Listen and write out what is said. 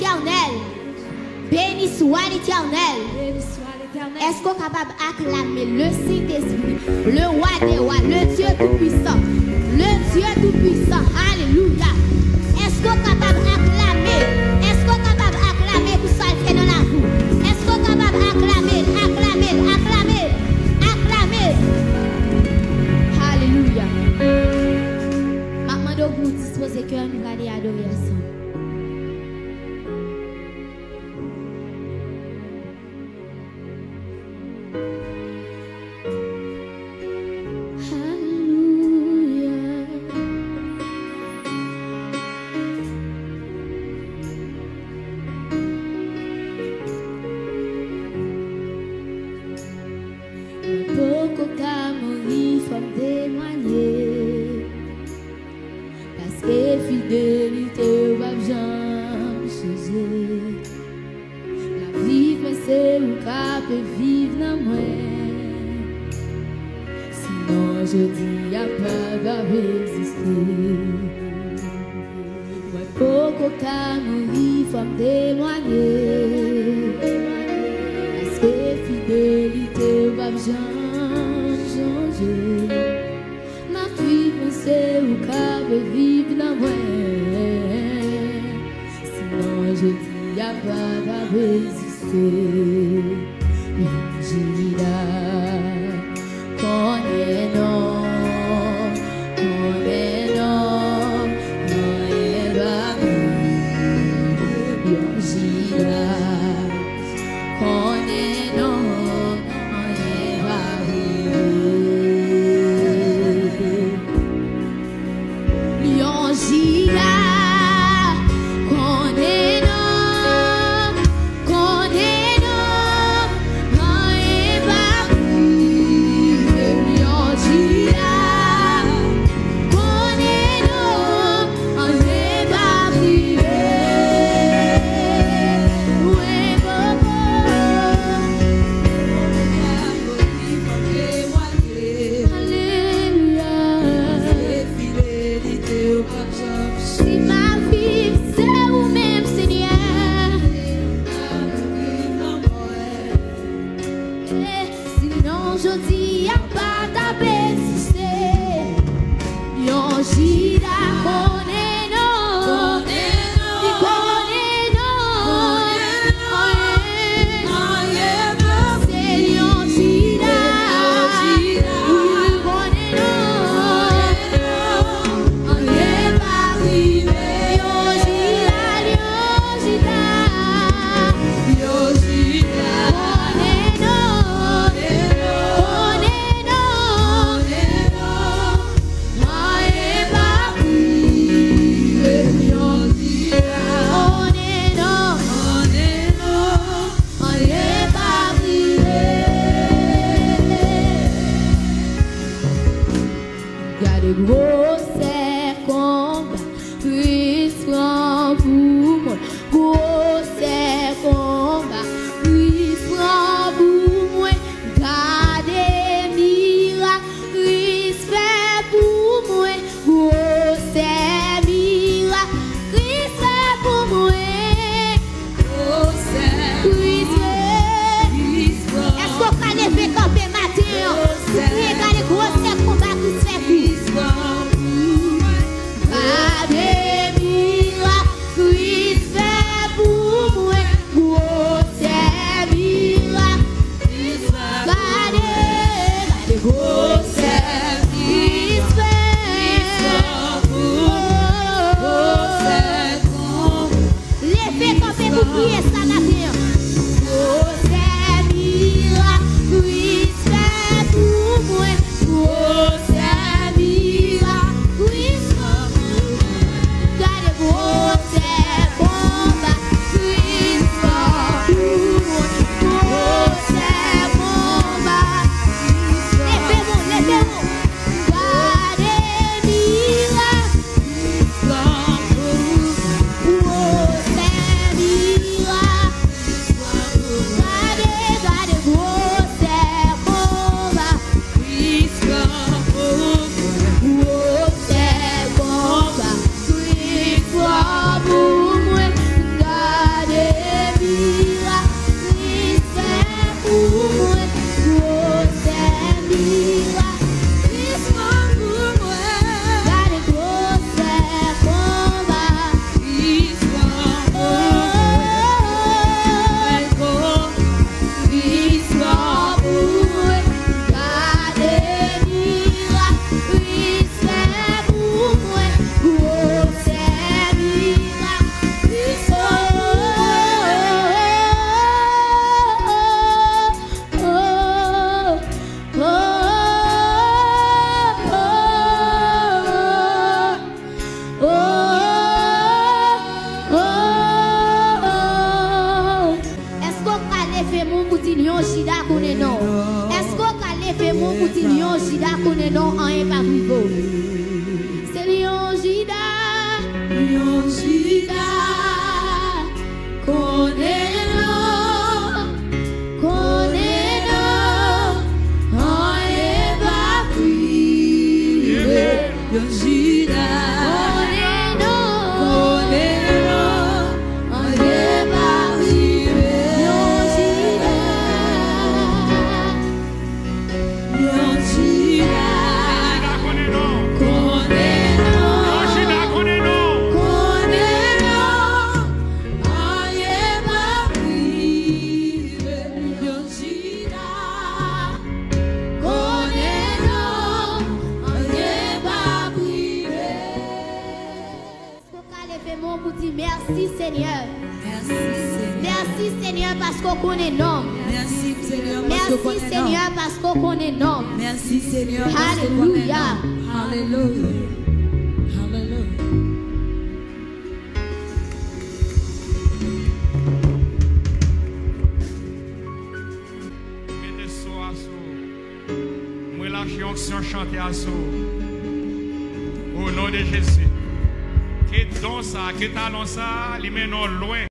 l'éternel. Béni soit l'éternel. Est-ce qu'on est capable d'acclamer le Saint-Esprit, le roi des rois, le Dieu tout-puissant, le Dieu tout-puissant, alléluia. Est-ce qu'on est capable d'acclamer? Est-ce qu'on est capable d'acclamer pour ça le fait dans la vie? Est-ce qu'on est capable d'acclamer, acclamer? Alléluia. Maintenant, vous disposez que nous allons adorer ensemble. Regardez, Merci Seigneur. Merci Seigneur parce qu'on connaît nom. Merci Seigneur parce qu'on connaît nom. Merci Seigneur. Alléluia. Alléluia. Alléluia. Mettez so à so. Moi lâcher onction chanter à so. Au nom de Jésus. Que don ça, que talent ça, les menons loin.